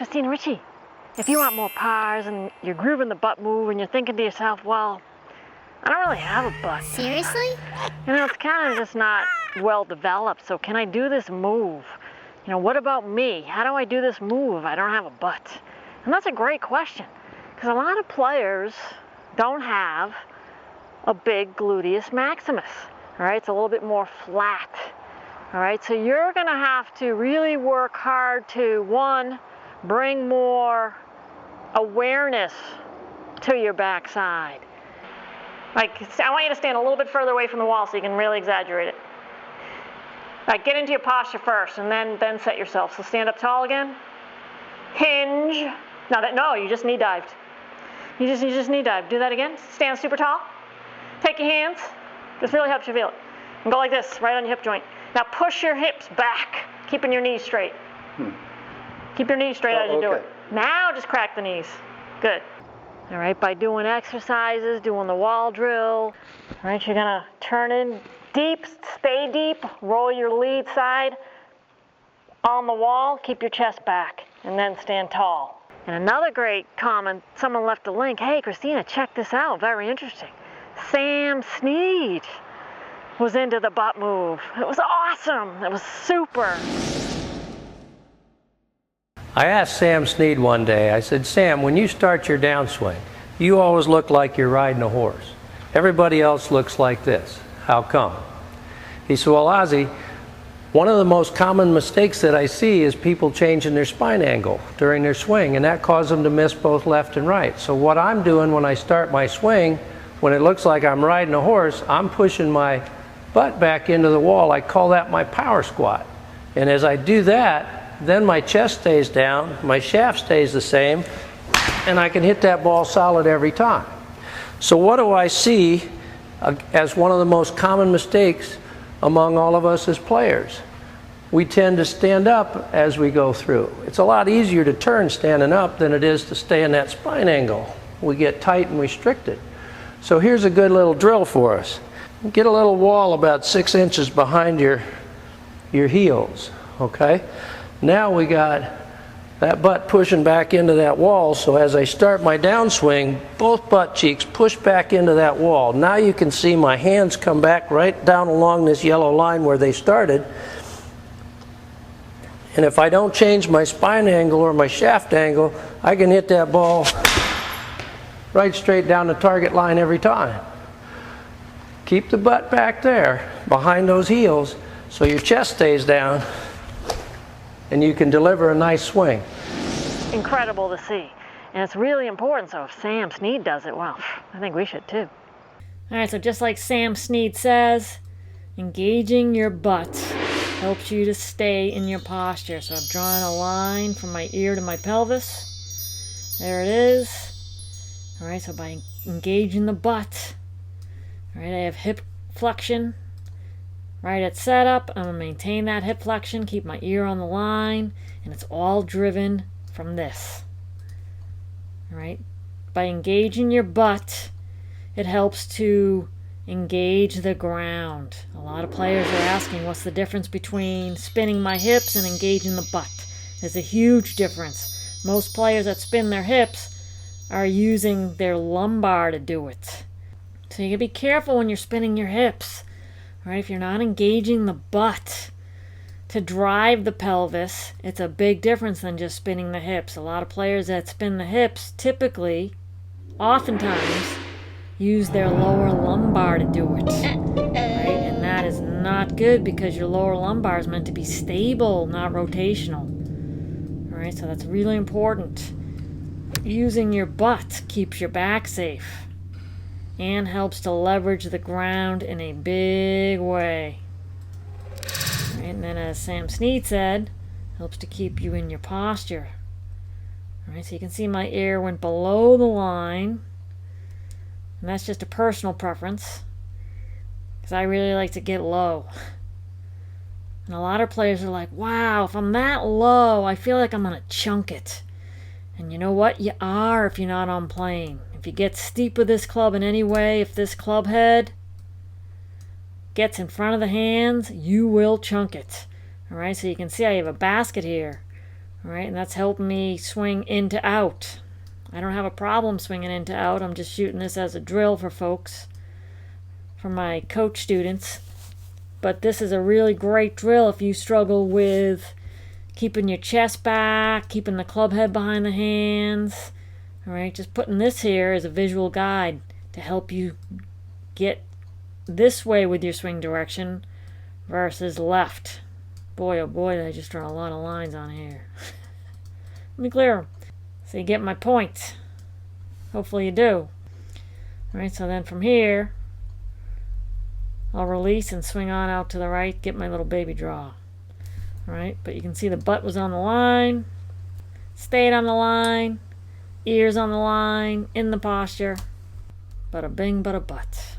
Christina Ritchie. If you want more pars and you're grooving the butt move and you're thinking to yourself, well, I don't really have a butt. Seriously? You know, it's kind of just not well developed, so can I do this move? You know, what about me? How do I do this move if I don't have a butt? And that's a great question, because a lot of players don't have a big gluteus maximus, all right? It's a little bit more flat, all right? So you're gonna have to really work hard to, one, bring more awareness to your backside. Like, I want you to stand a little bit further away from the wall so you can really exaggerate it. Like, get into your posture first and then set yourself. So stand up tall again. Hinge. No, you just knee dived. You just knee dive. Do that again. Stand super tall. Take your hands. This really helps you feel it. And go like this, right on your hip joint. Now push your hips back, keeping your knees straight. Keep your knees straight as you do it. Now just crack the knees. Good. All right, by doing exercises, doing the wall drill, all right, you're gonna turn in deep, stay deep, roll your lead side on the wall, keep your chest back, and then stand tall. And another great comment, someone left a link. Hey, Christina, check this out, very interesting. Sam Snead was into the butt move. It was awesome, it was super. I asked Sam Snead one day, I said, Sam, when you start your downswing, you always look like you're riding a horse. Everybody else looks like this. How come? He said, well, Ozzy, one of the most common mistakes that I see is people changing their spine angle during their swing, and that causes them to miss both left and right. So what I'm doing when I start my swing, when it looks like I'm riding a horse, I'm pushing my butt back into the wall. I call that my power squat. And as I do that, then my chest stays down, my shaft stays the same, and I can hit that ball solid every time. So what do I see as one of the most common mistakes among all of us as players? We tend to stand up as we go through. It's a lot easier to turn standing up than it is to stay in that spine angle. We get tight and restricted. So here's a good little drill for us. Get a little wall about 6 inches behind your heels, okay? Now we got that butt pushing back into that wall, so as I start my downswing, both butt cheeks push back into that wall. Now you can see my hands come back right down along this yellow line where they started. And if I don't change my spine angle or my shaft angle, I can hit that ball right straight down the target line every time. Keep the butt back there behind those heels so your chest stays down and you can deliver a nice swing. Incredible to see. And it's really important, so if Sam Snead does it, well, I think we should too. All right, so just like Sam Snead says, engaging your butt helps you to stay in your posture. So I've drawn a line from my ear to my pelvis. There it is. All right, so by engaging the butt, all right, I have hip flexion. Right at setup, I'm going to maintain that hip flexion, keep my ear on the line, and it's all driven from this. All right? By engaging your butt, it helps to engage the ground. A lot of players are asking, what's the difference between spinning my hips and engaging the butt? There's a huge difference. Most players that spin their hips are using their lumbar to do it. So you gotta be careful when you're spinning your hips. Right, if you're not engaging the butt to drive the pelvis, it's a big difference than just spinning the hips. A lot of players that spin the hips typically, oftentimes, use their lower lumbar to do it. Right? And that is not good because your lower lumbar is meant to be stable, not rotational. All right, so that's really important. Using your butt keeps your back safe and helps to leverage the ground in a big way. Right, and then as Sam Snead said, helps to keep you in your posture. All right, so you can see my ear went below the line, and that's just a personal preference because I really like to get low. And a lot of players are like, wow, if I'm that low, I feel like I'm gonna chunk it. And you know what? You are if you're not on plane. If you get steep with this club in any way, if this club head gets in front of the hands, you will chunk it. All right, so you can see I have a basket here. All right, and that's helping me swing in to out. I don't have a problem swinging in to out. I'm just shooting this as a drill for folks, for my coach students. But this is a really great drill if you struggle with keeping your chest back, keeping the club head behind the hands. All right, just putting this here as a visual guide to help you get this way with your swing direction versus left. Boy, oh boy, did I just draw a lot of lines on here. Let me clear them so you get my point. Hopefully you do. All right, so then from here, I'll release and swing on out to the right, get my little baby draw. All right, but you can see the butt was on the line, stayed on the line, ears on the line, in the posture. Bada bing, bada butt.